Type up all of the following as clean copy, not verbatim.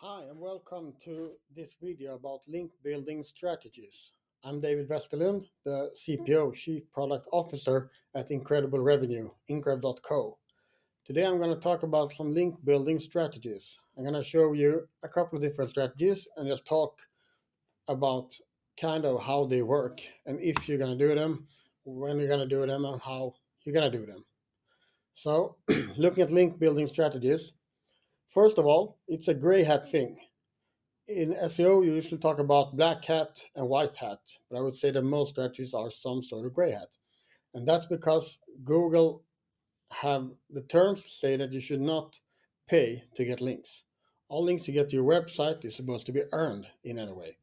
Hi and welcome to this video about link building strategies. I'm David Westerlund, the CPO, Chief Product Officer at Incredible Revenue, IncRev.co. Today I'm going to talk about some link building strategies. I'm going to show you a couple of different strategies and just talk about kind of how they work and if you're going to do them, when you're going to do them, and how you're going to do them. So, looking at link building strategies, first of all, it's a gray hat thing. In SEO, you usually talk about black hat and white hat, but I would say that most strategies are some sort of gray hat. And that's because Google have the terms say that you should not pay to get links. All links you get to your website is supposed to be earned in any way.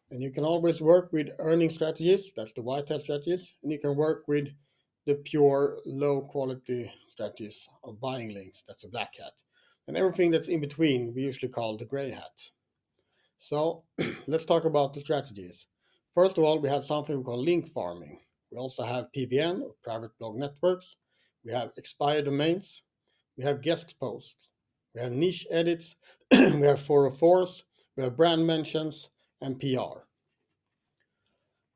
And you can always work with earning strategies, that's the white hat strategies, and you can work with the pure low quality strategies of buying links, that's a black hat. And everything that's in between we usually call the gray hat. So let's talk about the strategies. First of all, we have something we call link farming. We also have PBN, or private blog networks. We have expired domains. We have guest posts. We have niche edits. We have 404s. We have brand mentions and PR.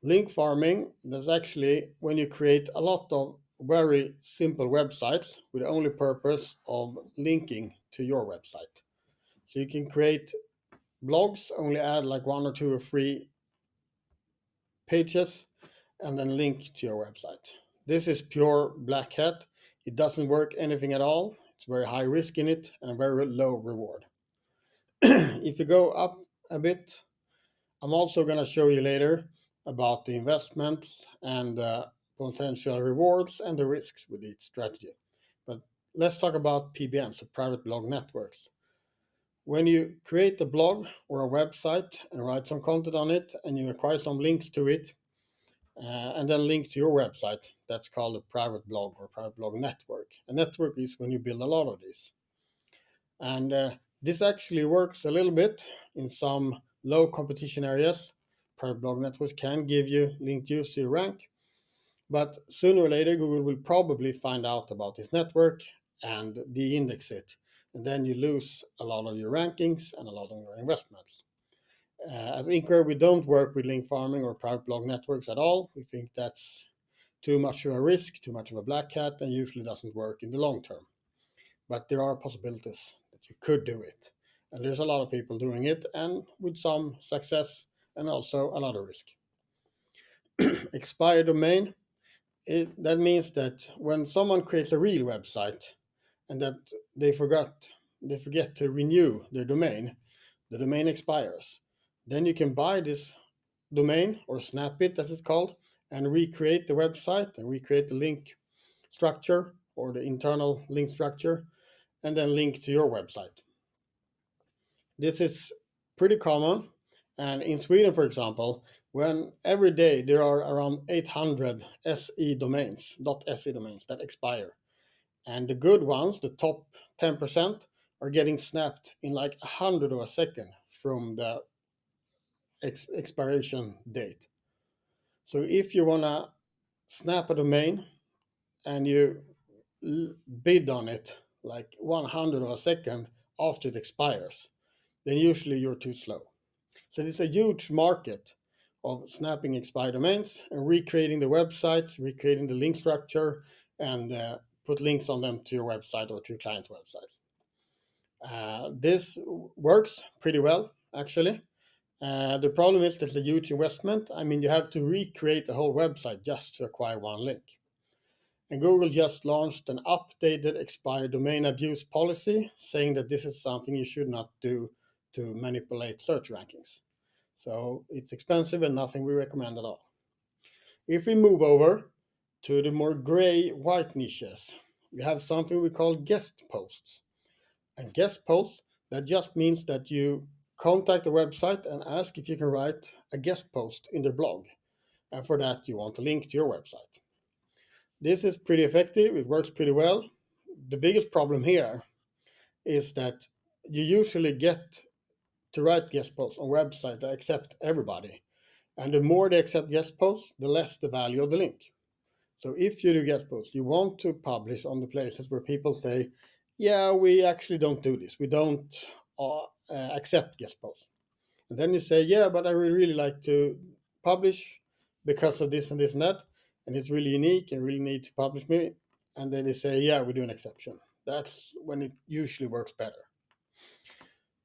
Link farming, that's actually when you create a lot of very simple websites with the only purpose of linking to your website. So you can create blogs, only add like 1 or 2 or 3 pages and then link to your website. This is pure black hat. It doesn't work anything at all. It's very high risk in it and very low reward. If you go up a bit, I'm also going to show you later about the investments and potential rewards and the risks with each strategy. But let's talk about PBN, so private blog networks. When you create a blog or a website and write some content on it and you acquire some links to it and then link to your website, that's called a private blog or private blog network. A network is when you build a lot of these. And this actually works a little bit in some low competition areas. Private blog networks can give you linked use to your rank, but sooner or later Google will probably find out about this network and de-index it. And then you lose a lot of your rankings and a lot of your investments. As IncRev, we don't work with link farming or private blog networks at all. We think that's too much of a risk, too much of a black hat, and usually doesn't work in the long term. But there are possibilities that you could do it. And there's a lot of people doing it, and with some success and also a lot of risk. Expired domain, that means that when someone creates a real website and that they forget to renew their domain, the domain expires. Then you can buy this domain, or snap it as it's called, and recreate the website and recreate the link structure or the internal link structure and then link to your website. This is pretty common, and in Sweden, for example, when every day there are around 800 SE domains, .se domains that expire, and the good ones, the top 10%, are getting snapped in like 100 of a second from the expiration date. So if you want to snap a domain and you bid on it like 100 of a second after it expires, then usually you're too slow. So it's a huge market of snapping expired domains and recreating the websites, recreating the link structure, and put links on them to your website or to your client's website. This works pretty well, actually. The problem is there's a huge investment. I mean, you have to recreate the whole website just to acquire one link. And Google just launched an updated expired domain abuse policy saying that this is something you should not do to manipulate search rankings. So it's expensive and nothing we recommend at all. If we move over to the more gray-white niches, we have something we call guest posts. And guest posts, that just means that you contact the website and ask if you can write a guest post in their blog. And for that, you want a link to your website. This is pretty effective. It works pretty well. The biggest problem here is that you usually get to write guest posts on websites that accept everybody. And the more they accept guest posts, the less the value of the link. So if you do guest posts, you want to publish on the places where people say, yeah, we actually don't do this. We don't accept guest posts. And then you say, yeah, but I would really like to publish because of this and this and that, and it's really unique and really need to publish me. And then they say, yeah, we do an exception. That's when it usually works better.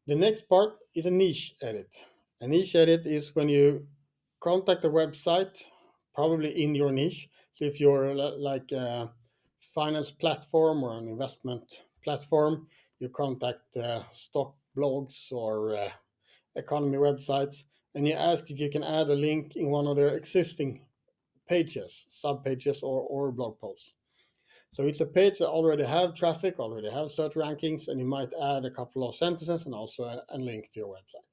The next part is a niche edit. A niche edit is when you contact a website, probably in your niche. So if you're like a finance platform or an investment platform, you contact stock blogs or economy websites, and you ask if you can add a link in one of their existing pages, sub pages, or blog posts. So it's a page that already have traffic, already have search rankings, and you might add a couple of sentences and also a link to your website.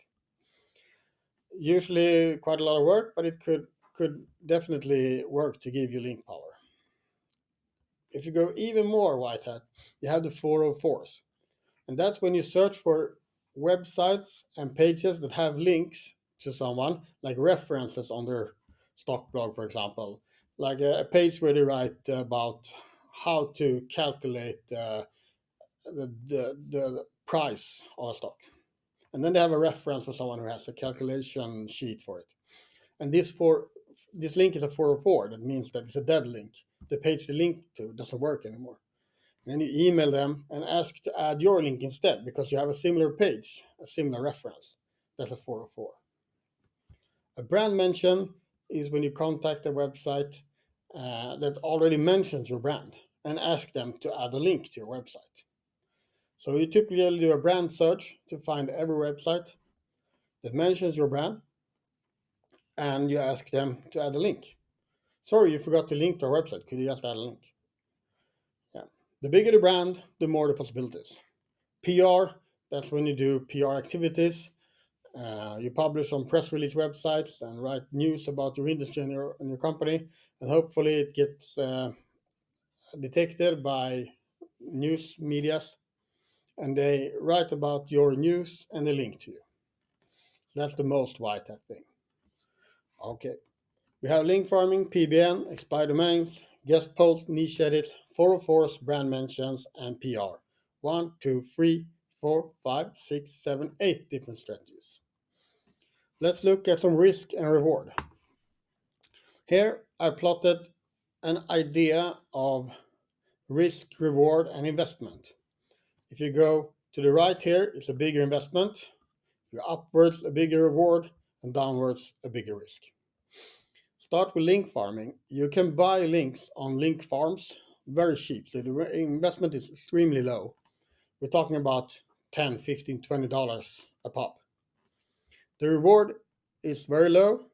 Usually quite a lot of work, but it could definitely work to give you link power. If you go even more white hat, you have the 404s. And that's when you search for websites and pages that have links to someone, like references on their stock blog, for example, like a page where they write about how to calculate the price of a stock. And then they have a reference for someone who has a calculation sheet for it. And this link is a 404. That means that it's a dead link. The page they link to doesn't work anymore. And then you email them and ask to add your link instead because you have a similar page, a similar reference. That's a 404. A brand mention is when you contact a website that already mentions your brand and ask them to add a link to your website. So you typically do a brand search to find every website that mentions your brand, and you ask them to add a link. Sorry, you forgot to link to our website. Could you just add a link? Yeah. The bigger the brand, the more the possibilities. PR, that's when you do PR activities. You publish on press release websites and write news about your industry and your company, and hopefully it gets detected by news medias, and they write about your news and they link to you. That's the most white hat thing. Okay. We have link farming, PBN, expired domains, guest posts, niche edits, 404s, brand mentions, and PR. 1, 2, 3, 4, 5, 6, 7, 8 different strategies. Let's look at some risk and reward. Here I plotted an idea of risk, reward, and investment. If you go to the right here, it's a bigger investment. If you're upwards, a bigger reward, and downwards, a bigger risk. Start with link farming. You can buy links on link farms very cheap. So the investment is extremely low. We're talking about $10, $15, $20 a pop. The reward is very low,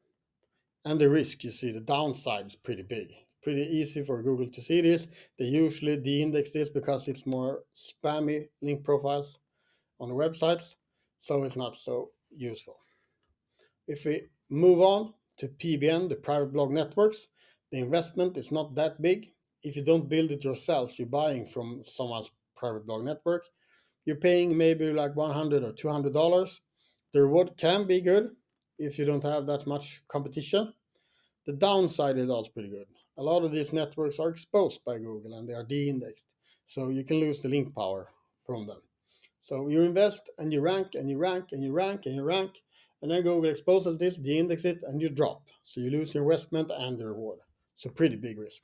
and the risk, you see, the downside is pretty big. Pretty easy for Google to see this. They usually de-index this because it's more spammy link profiles on the websites, so it's not so useful. If we move on to PBN, the private blog networks, the investment is not that big. If you don't build it yourself, you're buying from someone's private blog network, you're paying maybe like $100 or $200. The reward can be good if you don't have that much competition. The downside is also pretty good. A lot of these networks are exposed by Google and they are de-indexed, so you can lose the link power from them. So you invest and you rank and you rank and you rank and you rank, and then Google exposes this, de-index it, and you drop. So you lose your investment and the reward. So pretty big risk.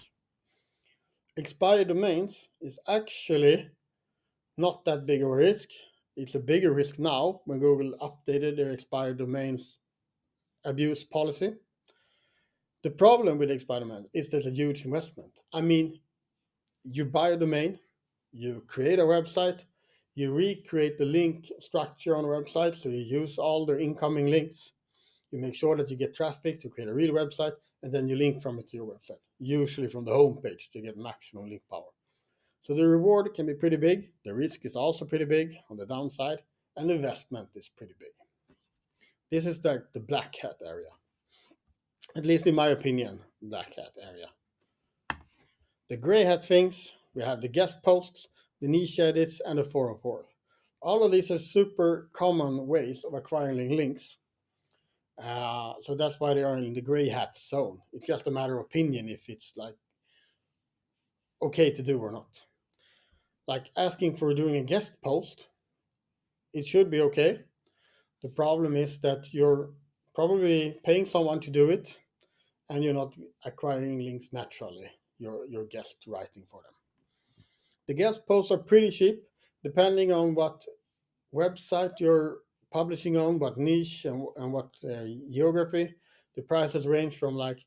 Expired domains is actually not that big of a risk. It's a bigger risk now when Google updated their expired domains abuse policy. The problem with expired domains is there's a huge investment. I mean, you buy a domain, you create a website, you recreate the link structure on a website, so you use all the incoming links, you make sure that you get traffic to create a real website, and then you link from it to your website, usually from the home page to get maximum link power. So the reward can be pretty big, the risk is also pretty big on the downside, and the investment is pretty big. This is the black hat area, at least in my opinion, black hat area. The gray hat things, we have the guest posts, the niche edits, and the 404. All of these are super common ways of acquiring links. So that's why they are in the gray hat zone. It's just a matter of opinion if it's like okay to do or not. Like asking for doing a guest post it should be okay. The problem is that you're probably paying someone to do it, and you're not acquiring links naturally. Your guest writing for them. The guest posts are pretty cheap, depending on what website you're publishing on, what niche and what geography. The prices range from like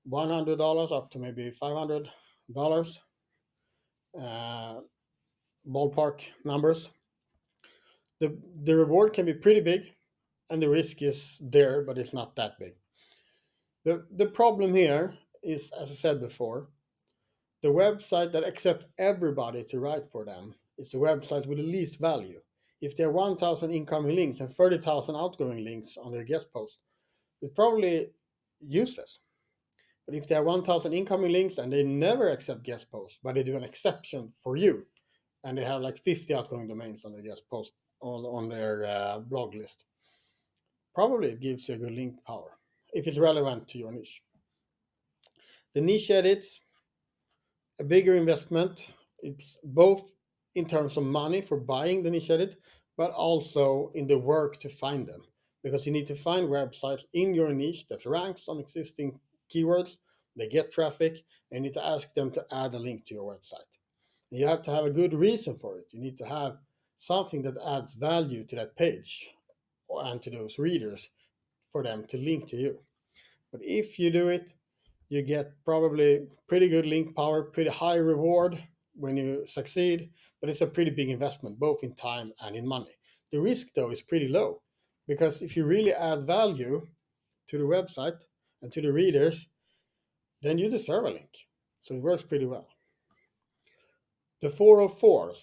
$100 up to maybe $500, uh, ballpark numbers. The reward can be pretty big, and the risk is there, but it's not that big. The problem here is, as I said before, the website that accepts everybody to write for them is the website with the least value. If there are 1,000 incoming links and 30,000 outgoing links on their guest post, it's probably useless. But if there are 1,000 incoming links and they never accept guest posts, but they do an exception for you, and they have like 50 outgoing domains on their guest post on their blog list, probably it gives you a good link power if it's relevant to your niche. The niche edits, a bigger investment. It's both in terms of money for buying the niche edit, but also in the work to find them. Because you need to find websites in your niche that ranks on existing keywords, they get traffic, and you need to ask them to add a link to your website. And you have to have a good reason for it. You need to have something that adds value to that page and to those readers for them to link to you. But if you do it, you get probably pretty good link power, pretty high reward when you succeed, but it's a pretty big investment, both in time and in money. The risk, though, is pretty low because if you really add value to the website and to the readers, then you deserve a link. So it works pretty well. The 404s.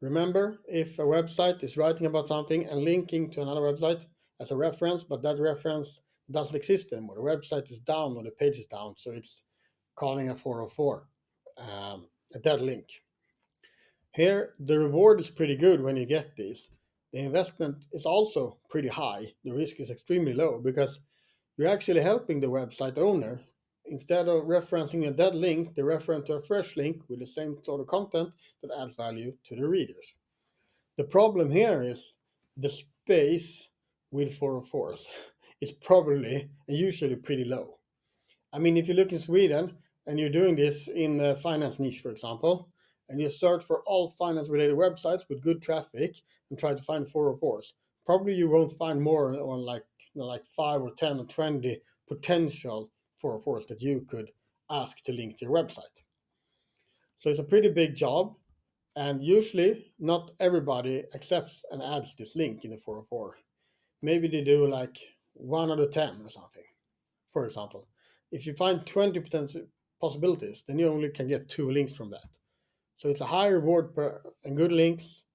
Remember, if a website is writing about something and linking to another website as a reference, but that reference doesn't exist anymore, the website is down or the page is down, so it's calling a 404, a dead link. Here, the reward is pretty good when you get these. The investment is also pretty high. The risk is extremely low because you're actually helping the website owner. Instead of referencing a dead link, they reference to a fresh link with the same sort of content that adds value to the readers. The problem here is the space with 404s is probably and usually pretty low. I mean, if you look in Sweden and you're doing this in the finance niche, for example, and you search for all finance related websites with good traffic and try to find 404s, probably you won't find more on like 5 or 10 or 20 potential 404s that you could ask to link to your website. So it's a pretty big job, and usually not everybody accepts and adds this link in the 404. Maybe they do like 1 out of 10 or something, for example. If you find 20 possibilities, then you only can get 2 links from that. So it's a high reward and good links,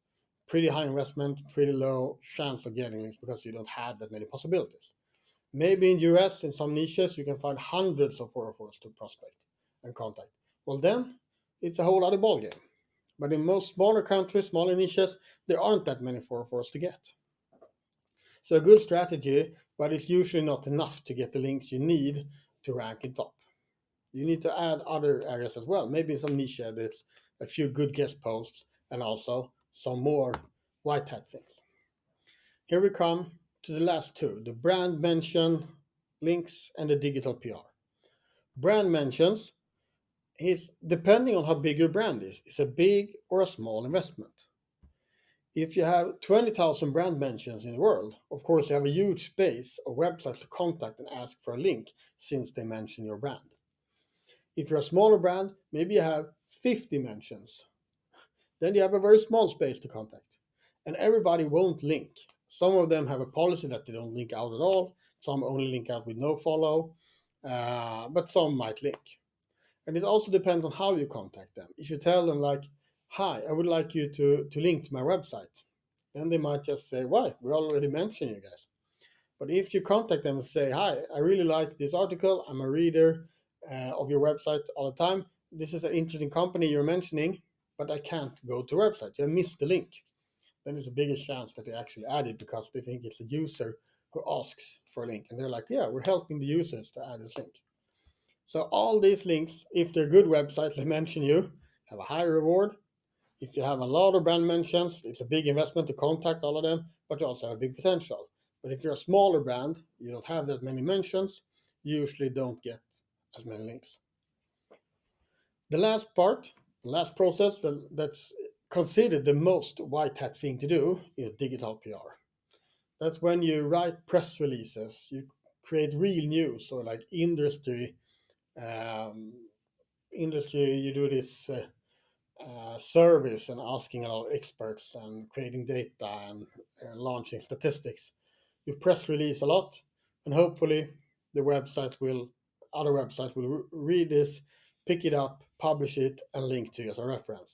pretty high investment, pretty low chance of getting links because you don't have that many possibilities. Maybe in US, in some niches, you can find hundreds of 404s to prospect and contact. Well, then it's a whole other ballgame. But in most smaller countries, smaller niches, there aren't that many 404s to get. So a good strategy, but it's usually not enough to get the links you need to rank in top. You need to add other areas as well. Maybe some niche edits, a few good guest posts, and also some more white hat things. Here we come to the last two, the brand mention links and the digital PR. Brand mentions is, depending on how big your brand is a big or a small investment. If you have 20,000 brand mentions in the world, of course you have a huge space of websites to contact and ask for a link since they mention your brand. If you're a smaller brand, maybe you have 50 mentions. Then you have a very small space to contact. And everybody won't link. Some of them have a policy that they don't link out at all. Some only link out with no follow. But some might link. And it also depends on how you contact them. If you tell them like, hi, I would like you to link to my website, then they might just say, why? We already mentioned you guys. But if you contact them and say, hi, I really like this article. I'm a reader of your website all the time. This is an interesting company you're mentioning, but I can't go to the website. You missed the link. Then there's a bigger chance that they actually add it because they think it's a user who asks for a link. And they're like, yeah, we're helping the users to add this link. So all these links, if they're good websites, they mention you, have a high reward, If you have a lot of brand mentions, it's a big investment to contact all of them, but you also have a big potential. But if you're a smaller brand, you don't have that many mentions, you usually don't get as many links. The last part, the last process that's considered the most white hat thing to do is digital PR. That's when you write press releases, you create real news or like um, industry. You do this service and asking a lot of experts and creating data and launching statistics. You press release a lot, and hopefully the website will, other websites will read this, pick it up, publish it, and link to you as a reference.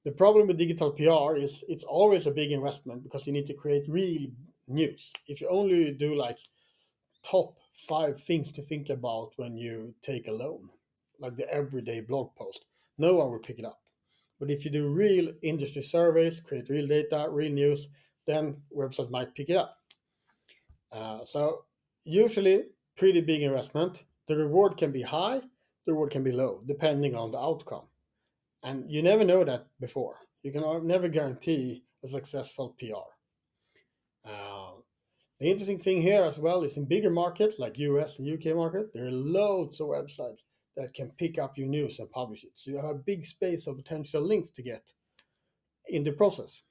The problem with digital PR is it's always a big investment because you need to create real news. If you only do like top 5 things to think about when you take a loan, like the everyday blog post, no one will pick it up. But if you do real industry surveys, create real data, real news, then website might pick it up. So usually pretty big investment. The reward can be high, the reward can be low, depending on the outcome. And you never know that before. You can never guarantee a successful PR. The interesting thing here as well is in bigger markets like US and UK market, there are loads of websites that can pick up your news and publish it. So you have a big space of potential links to get in the process.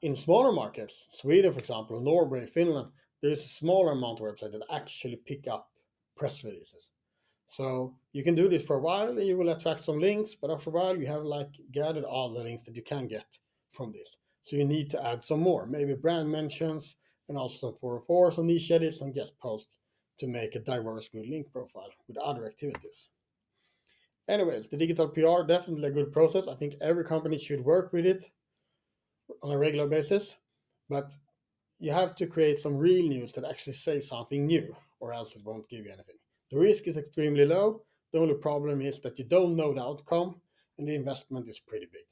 In smaller markets, Sweden, for example, Norway, Finland, there's a smaller amount of websites that actually pick up press releases. So you can do this for a while and you will attract some links, but after a while you have like gathered all the links that you can get from this. So you need to add some more, maybe brand mentions and also some 404, some niche edits, some guest posts to make a diverse good link profile with other activities. Anyways, the digital PR definitely a good process. I think every company should work with it on a regular basis, but you have to create some real news that actually say something new, or else it won't give you anything. The risk is extremely low. The only problem is that you don't know the outcome, and the investment is pretty big.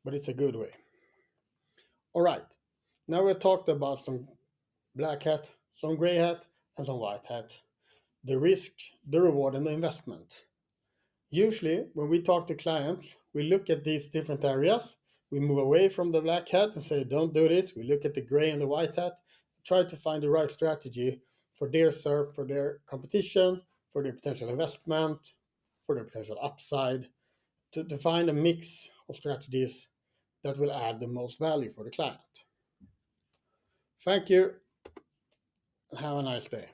But it's a good way. All right. Now we've talked about some black hat, some gray hat, and some white hat. The risk, the reward, and the investment. Usually, when we talk to clients, we look at these different areas. We move away from the black hat and say, don't do this. We look at the gray and the white hat, try to find the right strategy for their SERP, for their competition, for their potential investment, for their potential upside, to find a mix of strategies that will add the most value for the client. Thank you and have a nice day.